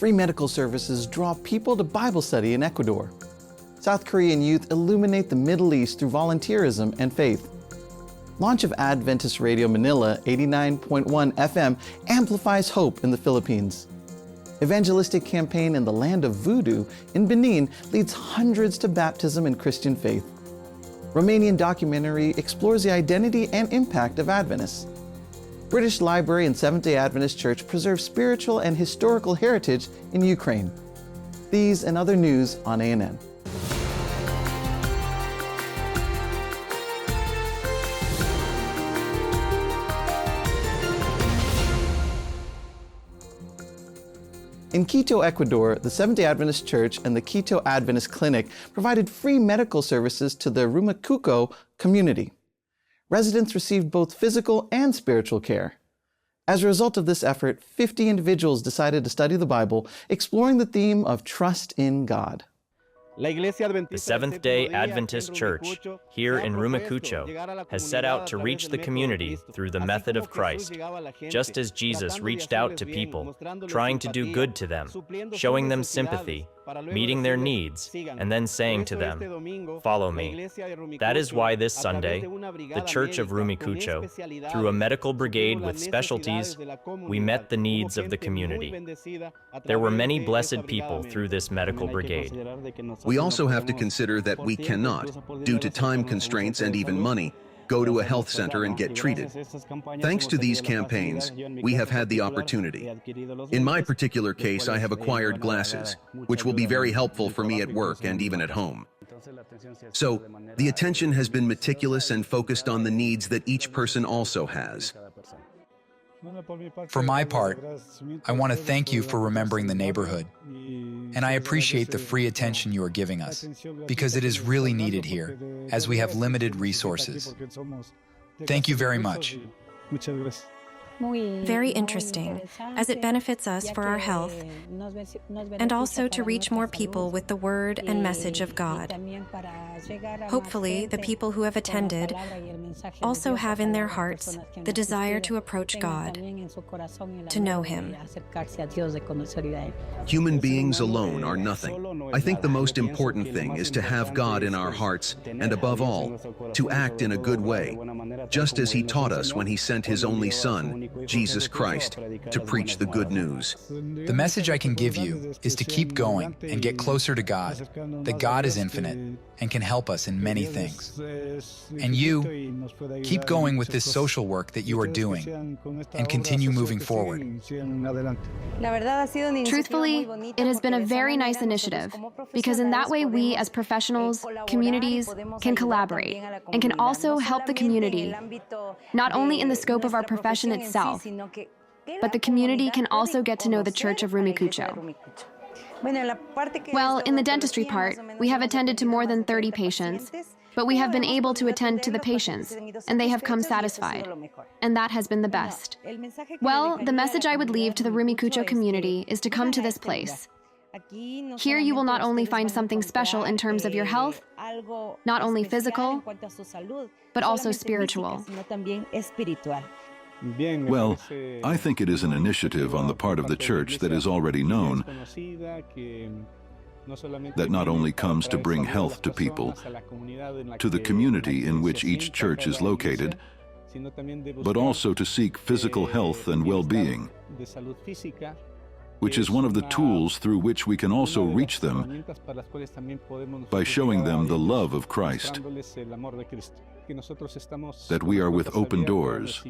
Free medical services draw people to Bible study in Ecuador. South Korean youth illuminate the Middle East through volunteerism and faith. Launch of Adventist Radio Manila 89.1 FM amplifies hope in the Philippines. Evangelistic campaign in the land of voodoo in Benin leads hundreds to baptism in Christian faith. Romanian documentary explores the identity and impact of Adventists. British Library and Seventh-day Adventist Church preserve spiritual and historical heritage in Ukraine. These and other news on ANN. In Quito, Ecuador, the Seventh-day Adventist Church and the Quito Adventist Clinic provided free medical services to the Rumicuco community. Residents received both physical and spiritual care. As a result of this effort, 50 individuals decided to study the Bible, exploring the theme of trust in God. The Seventh-day Adventist Church here in Rumicuco has set out to reach the community through the method of Christ, just as Jesus reached out to people, trying to do good to them, showing them sympathy, meeting their needs, and then saying to them, "Follow me." That is why this Sunday, the Church of Rumicuco, through a medical brigade with specialties, we met the needs of the community. There were many blessed people through this medical brigade. We also have to consider that we cannot, due to time constraints and even money, go to a health center and get treated. Thanks to these campaigns, we have had the opportunity. In my particular case, I have acquired glasses, which will be very helpful for me at work and even at home. So, the attention has been meticulous and focused on the needs that each person also has. For my part, I want to thank you for remembering the neighborhood. And I appreciate the free attention you are giving us, because it is really needed here, as we have limited resources. Thank you very much. Very interesting, as it benefits us for our health, and also to reach more people with the word and message of God. Hopefully, the people who have attended also have in their hearts the desire to approach God, to know Him. Human beings alone are nothing. I think the most important thing is to have God in our hearts, and above all, to act in a good way, just as He taught us when He sent His only Son, Jesus Christ, to preach the good news. The message I can give you is to keep going and get closer to God, that God is infinite and can help us in many things. And you, keep going with this social work that you are doing and continue moving forward. Truthfully, it has been a very nice initiative, because in that way we as professionals, communities, can collaborate and can also help the community, not only in the scope of our profession itself, but the community can also get to know the Church of Rumicuco. Well, in the dentistry part, we have attended to more than 30 patients, but we have been able to attend to the patients, and they have come satisfied, and that has been the best. Well, the message I would leave to the Rumicuco community is to come to this place. Here you will not only find something special in terms of your health, not only physical, but also spiritual. Well, I think it is an initiative on the part of the church that is already known, that not only comes to bring health to people, to the community in which each church is located, but also to seek physical health and well-being, which is one of the tools through which we can also reach them by showing them the love of Christ, that we are with open doors,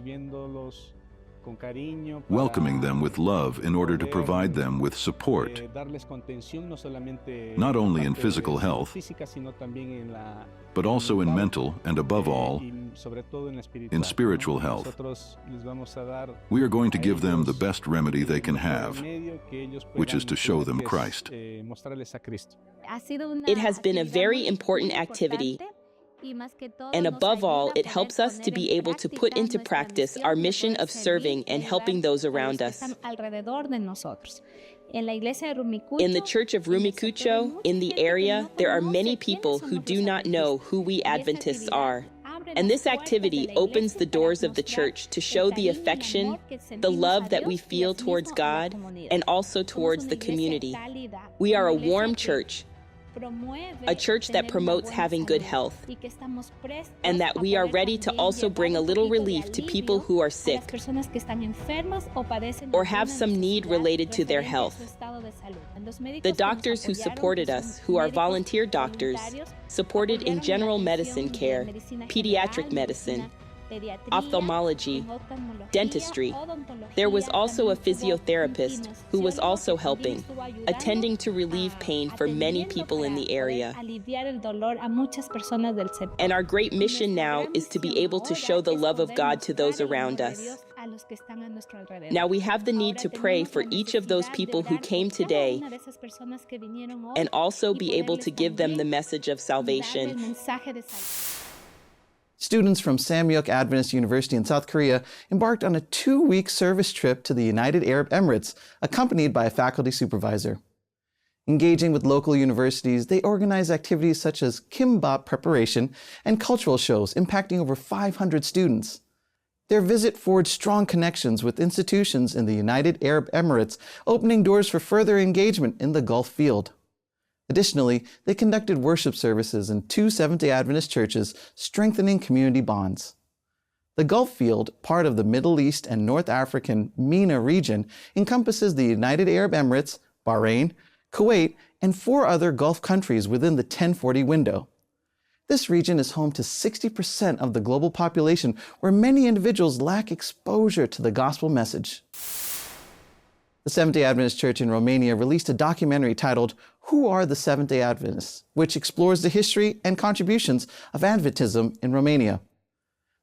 welcoming them with love in order to provide them with support, not only in physical health, but also in mental and, above all, in spiritual health. We are going to give them the best remedy they can have, which is to show them Christ. It has been a very important activity, and above all, it helps us to be able to put into practice our mission of serving and helping those around us. In the Church of Rumicuco, in the area, there are many people who do not know who we Adventists are. And this activity opens the doors of the church to show the affection, the love that we feel towards God, and also towards the community. We are a warm church, a church that promotes having good health, and that we are ready to also bring a little relief to people who are sick or have some need related to their health. The doctors who supported us, who are volunteer doctors, supported in general medicine care, pediatric medicine, ophthalmology, dentistry. There was also a physiotherapist who was also helping, attending to relieve pain for many people in the area. And our great mission now is to be able to show the love of God to those around us. Now we have the need to pray for each of those people who came today and also be able to give them the message of salvation. Students from Samyuk Adventist University in South Korea embarked on a 2-week service trip to the United Arab Emirates, accompanied by a faculty supervisor. Engaging with local universities, they organized activities such as kimbap preparation and cultural shows impacting over 500 students. Their visit forged strong connections with institutions in the United Arab Emirates, opening doors for further engagement in the Gulf field. Additionally, they conducted worship services in 2 Seventh-day Adventist churches, strengthening community bonds. The Gulf field, part of the Middle East and North African MENA region, encompasses the United Arab Emirates, Bahrain, Kuwait, and 4 other Gulf countries within the 1040 window. This region is home to 60% of the global population, where many individuals lack exposure to the gospel message. The Seventh-day Adventist Church in Romania released a documentary titled, "Who Are the Seventh-day Adventists?" which explores the history and contributions of Adventism in Romania.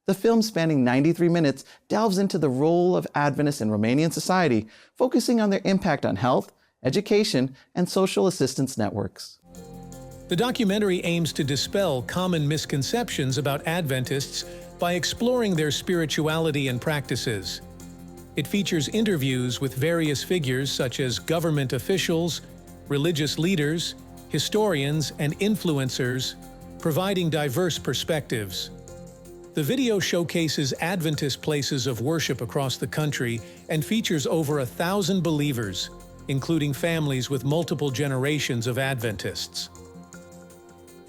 The film, spanning 93 minutes, delves into the role of Adventists in Romanian society, focusing on their impact on health, education, and social assistance networks. The documentary aims to dispel common misconceptions about Adventists by exploring their spirituality and practices. It features interviews with various figures such as government officials, religious leaders, historians, and influencers, providing diverse perspectives. The video showcases Adventist places of worship across the country and features over 1,000 believers, including families with multiple generations of Adventists.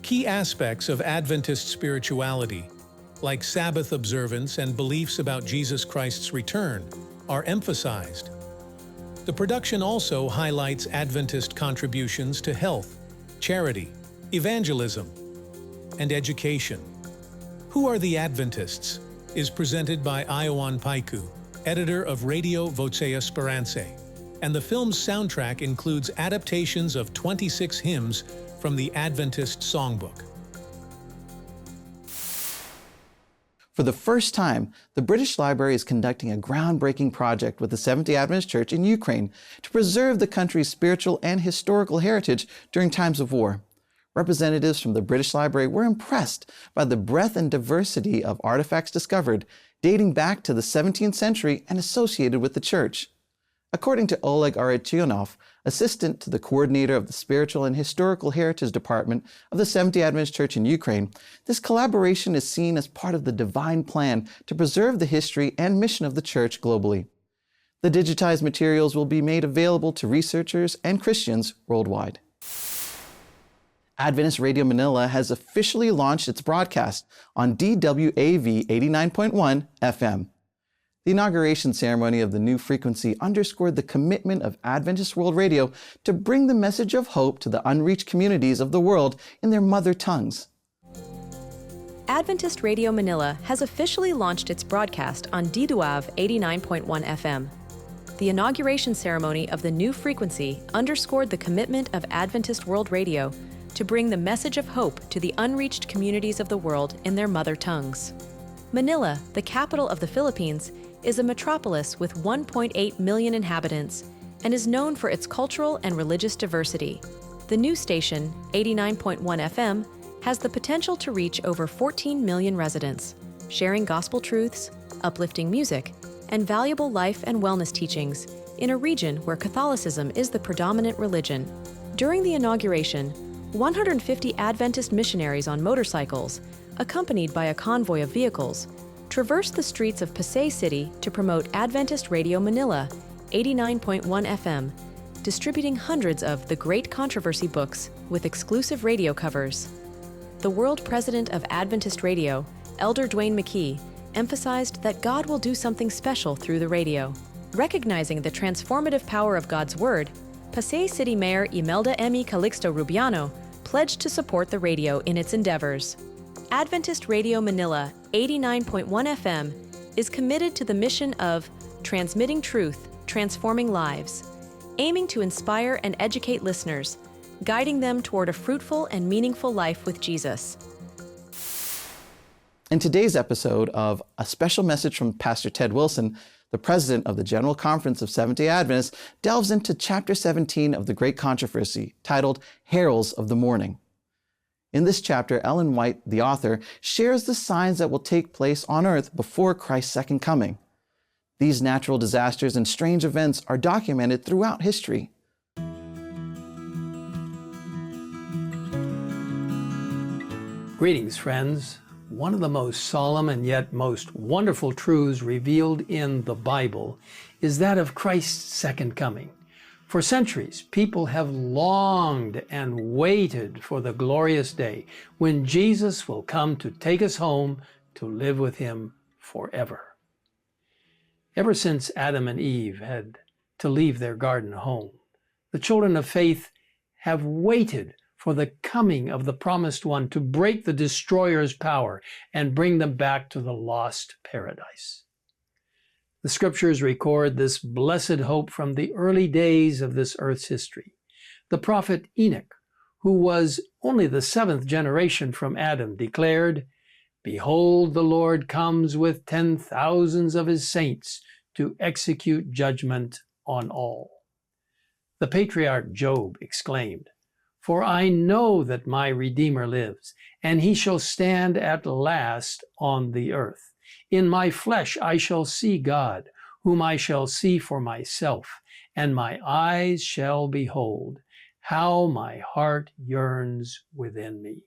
Key aspects of Adventist spirituality, like Sabbath observance and beliefs about Jesus Christ's return, are emphasized. The production also highlights Adventist contributions to health, charity, evangelism, and education. Who Are the Adventists? Is presented by Ioan Paiku, editor of Radio Vocea Speranței, and the film's soundtrack includes adaptations of 26 hymns from the Adventist Songbook. For the first time, the British Library is conducting a groundbreaking project with the Seventh-day Adventist Church in Ukraine to preserve the country's spiritual and historical heritage during times of war. Representatives from the British Library were impressed by the breadth and diversity of artifacts discovered, dating back to the 17th century and associated with the church. According to Oleg Aretionov, assistant to the coordinator of the Spiritual and Historical Heritage Department of the Seventh-day Adventist Church in Ukraine, this collaboration is seen as part of the divine plan to preserve the history and mission of the church globally. The digitized materials will be made available to researchers and Christians worldwide. Adventist Radio Manila has officially launched its broadcast on DWAV 89.1 FM. The inauguration ceremony of the new frequency underscored the commitment of Adventist World Radio to bring the message of hope to the unreached communities of the world in their mother tongues. Adventist Radio Manila has officially launched its broadcast on DWAV 89.1 FM. The inauguration ceremony of the new frequency underscored the commitment of Adventist World Radio to bring the message of hope to the unreached communities of the world in their mother tongues. Manila, the capital of the Philippines, is a metropolis with 1.8 million inhabitants and is known for its cultural and religious diversity. The new station, 89.1 FM, has the potential to reach over 14 million residents, sharing gospel truths, uplifting music, and valuable life and wellness teachings in a region where Catholicism is the predominant religion. During the inauguration, 150 Adventist missionaries on motorcycles accompanied by a convoy of vehicles, traversed the streets of Pasay City to promote Adventist Radio Manila, 89.1 FM, distributing hundreds of The Great Controversy books with exclusive radio covers. The world president of Adventist Radio, Elder Dwayne McKee, emphasized that God will do something special through the radio. Recognizing the transformative power of God's Word, Pasay City Mayor Imelda Emmy Calixto Rubiano pledged to support the radio in its endeavors. Adventist Radio Manila, 89.1 FM, is committed to the mission of transmitting truth, transforming lives, aiming to inspire and educate listeners, guiding them toward a fruitful and meaningful life with Jesus. In today's episode of A Special Message from Pastor Ted Wilson, the president of the General Conference of Seventh-day Adventists delves into Chapter 17 of The Great Controversy, titled Heralds of the Morning. In this chapter, Ellen White, the author, shares the signs that will take place on earth before Christ's second coming. These natural disasters and strange events are documented throughout history. Greetings, friends. One of the most solemn and yet most wonderful truths revealed in the Bible is that of Christ's second coming. For centuries, people have longed and waited for the glorious day when Jesus will come to take us home to live with Him forever. Ever since Adam and Eve had to leave their garden home, the children of faith have waited for the coming of the promised one to break the destroyer's power and bring them back to the lost paradise. The scriptures record this blessed hope from the early days of this earth's history. The prophet Enoch, who was only the seventh generation from Adam, declared, "Behold, the Lord comes with 10,000s of his saints to execute judgment on all." The patriarch Job exclaimed, "For I know that my Redeemer lives, and he shall stand at last on the earth. In my flesh I shall see God, whom I shall see for myself, and my eyes shall behold. How my heart yearns within me."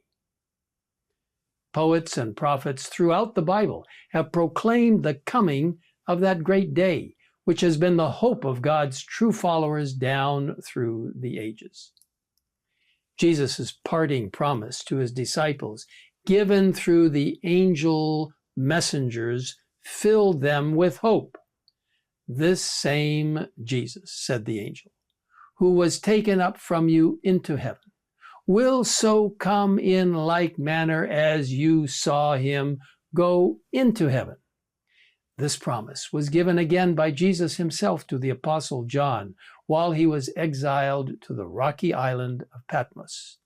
Poets and prophets throughout the Bible have proclaimed the coming of that great day, which has been the hope of God's true followers down through the ages. Jesus' parting promise to his disciples, given through the angel messengers, filled them with hope. "This same Jesus," said the angel, "who was taken up from you into heaven, will so come in like manner as you saw him go into heaven." This promise was given again by Jesus himself to the Apostle John while he was exiled to the rocky island of Patmos.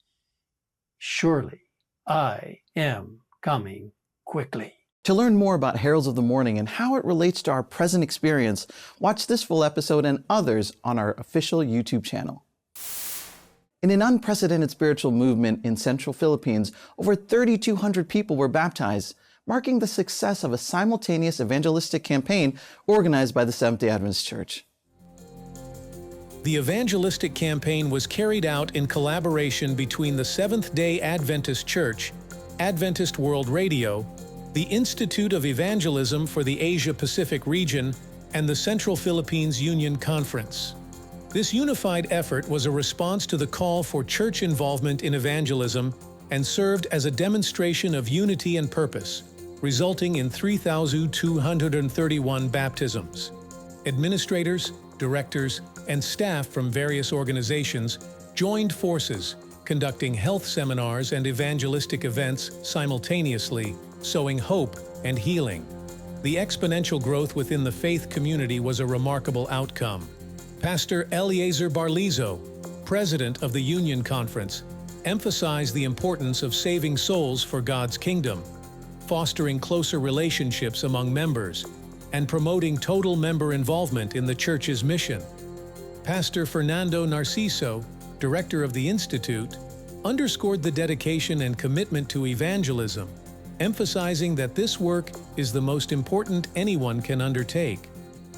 "Surely I am coming quickly." To learn more about Heralds of the Morning and how it relates to our present experience, watch this full episode and others on our official YouTube channel. In an unprecedented spiritual movement in Central Philippines, over 3,200 people were baptized, marking the success of a simultaneous evangelistic campaign organized by the Seventh-day Adventist Church. The evangelistic campaign was carried out in collaboration between the Seventh-day Adventist Church, Adventist World Radio, the Institute of Evangelism for the Asia-Pacific region, and the Central Philippines Union Conference. This unified effort was a response to the call for church involvement in evangelism and served as a demonstration of unity and purpose, resulting in 3,231 baptisms. Administrators, directors, and staff from various organizations joined forces, conducting health seminars and evangelistic events simultaneously, sowing hope and healing. The exponential growth within the faith community was a remarkable outcome. Pastor Eliezer Barlizo, president of the Union Conference, emphasized the importance of saving souls for God's kingdom, fostering closer relationships among members, and promoting total member involvement in the church's mission. Pastor Fernando Narciso, director of the Institute, underscored the dedication and commitment to evangelism, emphasizing that this work is the most important anyone can undertake.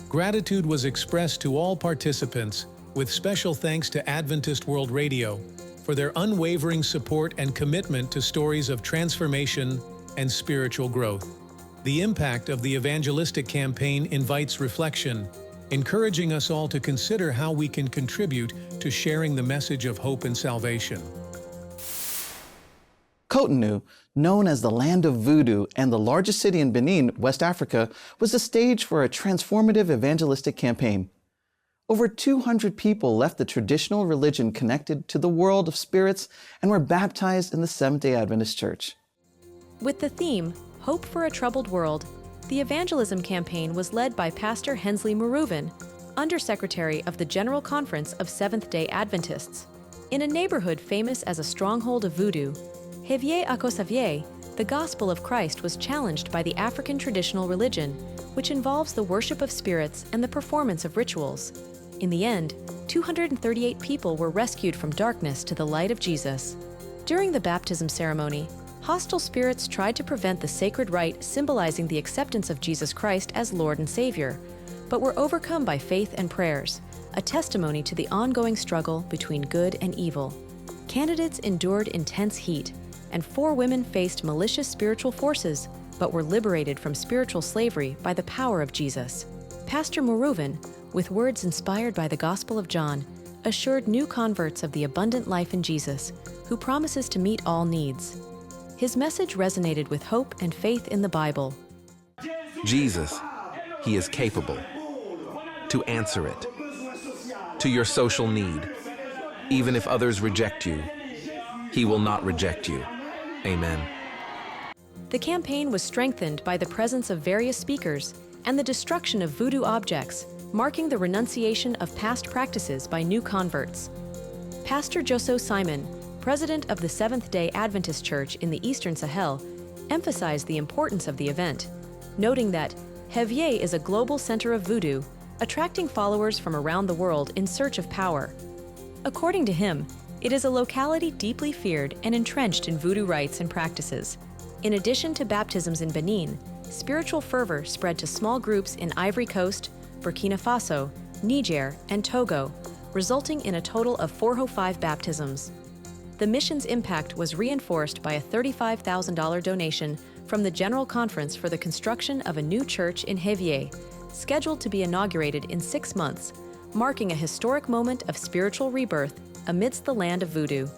Gratitude was expressed to all participants, with special thanks to Adventist World Radio for their unwavering support and commitment to stories of transformation, and spiritual growth. The impact of the evangelistic campaign invites reflection, encouraging us all to consider how we can contribute to sharing the message of hope and salvation. Cotonou, known as the land of voodoo and the largest city in Benin, West Africa, was the stage for a transformative evangelistic campaign. Over 200 people left the traditional religion connected to the world of spirits and were baptized in the Seventh-day Adventist Church. With the theme, Hope for a Troubled World, the evangelism campaign was led by Pastor Hensley Marouven, Undersecretary of the General Conference of Seventh-day Adventists. In a neighborhood famous as a stronghold of voodoo, Hevier Akosavie, the gospel of Christ was challenged by the African traditional religion, which involves the worship of spirits and the performance of rituals. In the end, 238 people were rescued from darkness to the light of Jesus. During the baptism ceremony, hostile spirits tried to prevent the sacred rite symbolizing the acceptance of Jesus Christ as Lord and Savior, but were overcome by faith and prayers, a testimony to the ongoing struggle between good and evil. Candidates endured intense heat, and 4 women faced malicious spiritual forces, but were liberated from spiritual slavery by the power of Jesus. Pastor Marouven, with words inspired by the Gospel of John, assured new converts of the abundant life in Jesus, who promises to meet all needs. His message resonated with hope and faith in the Bible. Jesus, He is capable to answer it, to your social need. Even if others reject you, He will not reject you. Amen. The campaign was strengthened by the presence of various speakers and the destruction of voodoo objects, marking the renunciation of past practices by new converts. Pastor Josso Simon, president of the Seventh-day Adventist Church in the Eastern Sahel, emphasized the importance of the event, noting that Hevier is a global center of voodoo, attracting followers from around the world in search of power. According to him, it is a locality deeply feared and entrenched in voodoo rites and practices. In addition to baptisms in Benin, spiritual fervor spread to small groups in Ivory Coast, Burkina Faso, Niger, and Togo, resulting in a total of 405 baptisms. The mission's impact was reinforced by a $35,000 donation from the General Conference for the construction of a new church in Hevier, scheduled to be inaugurated in 6 months, marking a historic moment of spiritual rebirth amidst the land of voodoo.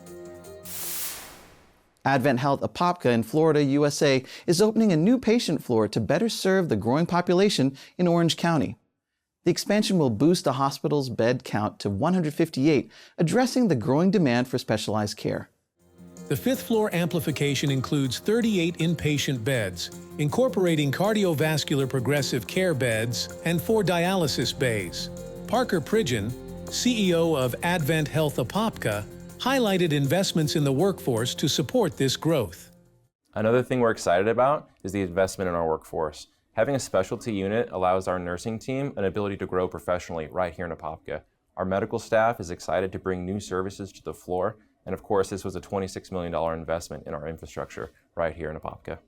Advent Health Apopka in Florida, USA, is opening a new patient floor to better serve the growing population in Orange County. The expansion will boost the hospital's bed count to 158, addressing the growing demand for specialized care. The 5th floor amplification includes 38 inpatient beds, incorporating cardiovascular progressive care beds and 4 dialysis bays. Parker Pridgeon, CEO of Advent Health Apopka, highlighted investments in the workforce to support this growth. Another thing we're excited about is the investment in our workforce. Having a specialty unit allows our nursing team an ability to grow professionally right here in Apopka. Our medical staff is excited to bring new services to the floor, and of course this was a $26 million investment in our infrastructure right here in Apopka.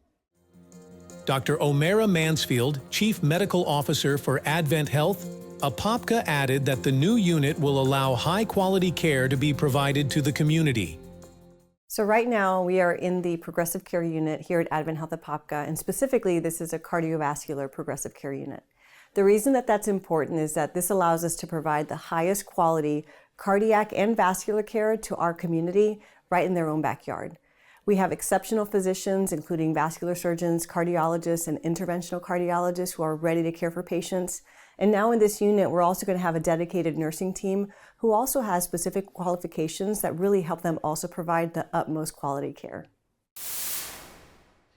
Dr. Omera Mansfield, Chief Medical Officer for Advent Health, Apopka added that the new unit will allow high-quality care to be provided to the community. So right now we are in the progressive care unit here at Advent Health Apopka, and specifically this is a cardiovascular progressive care unit. The reason that that's important is that this allows us to provide the highest quality cardiac and vascular care to our community right in their own backyard. We have exceptional physicians, including vascular surgeons, cardiologists, and interventional cardiologists who are ready to care for patients. And now in this unit, we're also going to have a dedicated nursing team who also has specific qualifications that really help them also provide the utmost quality care.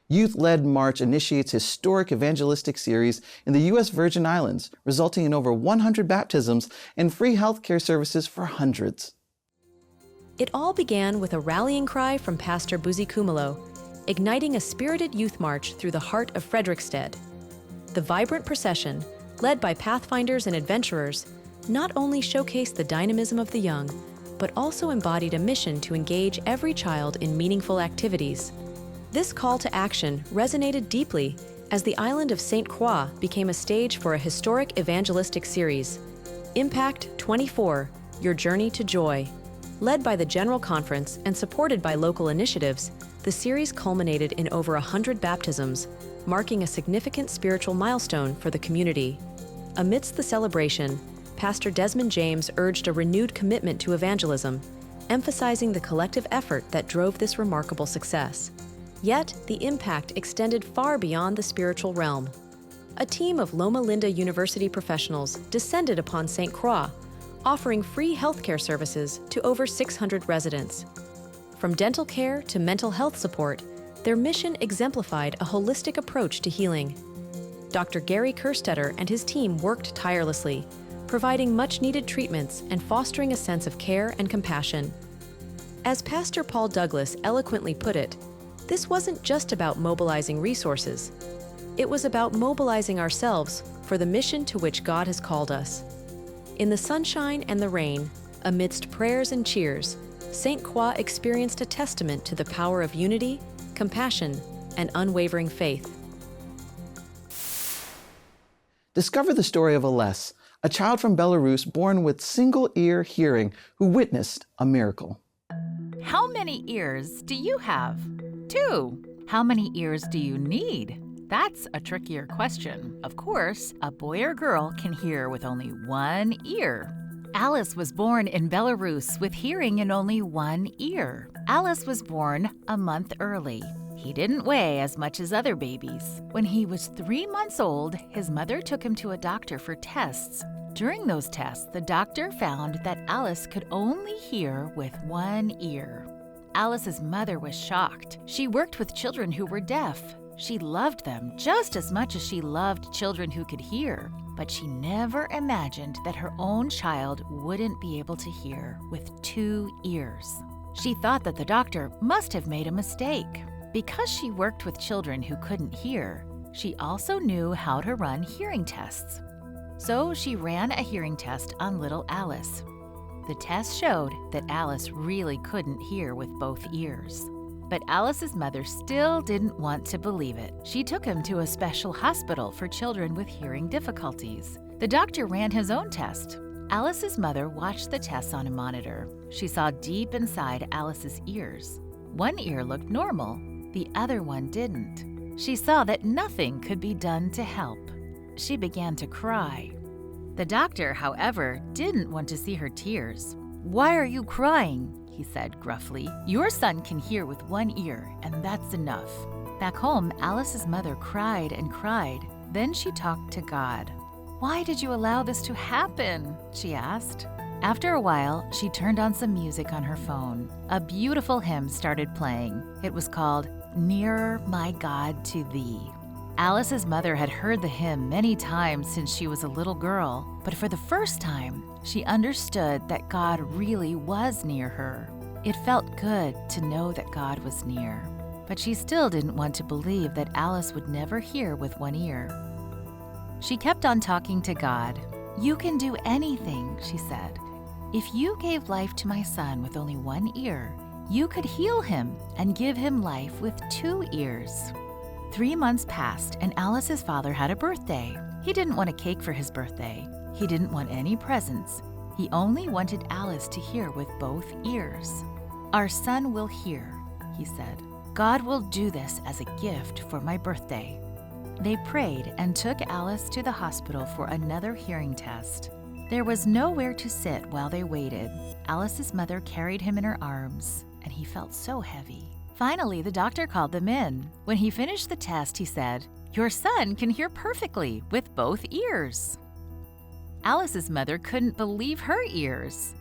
Youth-led March initiates historic evangelistic series in the U.S. Virgin Islands, resulting in over 100 baptisms and free healthcare services for hundreds. It all began with a rallying cry from Pastor Buzi Kumalo, igniting a spirited youth march through the heart of Frederiksted. The vibrant procession, led by pathfinders and adventurers, not only showcased the dynamism of the young, but also embodied a mission to engage every child in meaningful activities. This call to action resonated deeply as the island of St. Croix became a stage for a historic evangelistic series, Impact 24, Your Journey to Joy. Led by the General Conference and supported by local initiatives, the series culminated in over 100 baptisms, marking a significant spiritual milestone for the community. Amidst the celebration, Pastor Desmond James urged a renewed commitment to evangelism, emphasizing the collective effort that drove this remarkable success. Yet, the impact extended far beyond the spiritual realm. A team of Loma Linda University professionals descended upon St. Croix, offering free healthcare services to over 600 residents. From dental care to mental health support, their mission exemplified a holistic approach to healing. Dr. Gary Kerstetter and his team worked tirelessly, providing much-needed treatments and fostering a sense of care and compassion. As Pastor Paul Douglas eloquently put it, this wasn't just about mobilizing resources. It was about mobilizing ourselves for the mission to which God has called us. In the sunshine and the rain, amidst prayers and cheers, St. Croix experienced a testament to the power of unity, compassion, and unwavering faith. Discover the story of Ales, a child from Belarus born with single-ear hearing who witnessed a miracle. How many ears do you have? 2. How many ears do you need? That's a trickier question. Of course, a boy or girl can hear with only one ear. Alice was born in Belarus with hearing in only one ear. Alice was born a month early. He didn't weigh as much as other babies. When he was 3 months old, his mother took him to a doctor for tests. During those tests, the doctor found that Alice could only hear with one ear. Alice's mother was shocked. She worked with children who were deaf. She loved them just as much as she loved children who could hear, but she never imagined that her own child wouldn't be able to hear with 2 ears. She thought that the doctor must have made a mistake. Because she worked with children who couldn't hear, she also knew how to run hearing tests. So she ran a hearing test on little Alice. The test showed that Alice really couldn't hear with both ears. But Alice's mother still didn't want to believe it. She took him to a special hospital for children with hearing difficulties. The doctor ran his own test. Alice's mother watched the tests on a monitor. She saw deep inside Alice's ears. One ear looked normal, the other one didn't. She saw that nothing could be done to help. She began to cry. The doctor, however, didn't want to see her tears. "Why are you crying?" he said gruffly. "Your son can hear with one ear, and that's enough." Back home, Alice's mother cried and cried. Then she talked to God. "Why did you allow this to happen?" she asked. After a while, she turned on some music on her phone. A beautiful hymn started playing. It was called "Nearer, My God, to Thee." Alice's mother had heard the hymn many times since she was a little girl, but for the first time, she understood that God really was near her. It felt good to know that God was near, but she still didn't want to believe that Alice would never hear with one ear. She kept on talking to God. "You can do anything," she said. "If you gave life to my son with only one ear, you could heal him and give him life with 2 ears." 3 months passed, and Alice's father had a birthday. He didn't want a cake for his birthday. He didn't want any presents. He only wanted Alice to hear with both ears. "Our son will hear," he said. "God will do this as a gift for my birthday." They prayed and took Alice to the hospital for another hearing test. There was nowhere to sit while they waited. Alice's mother carried him in her arms, and he felt so heavy. Finally, the doctor called them in. When he finished the test, he said, "Your son can hear perfectly with both ears." Alice's mother couldn't believe her ears.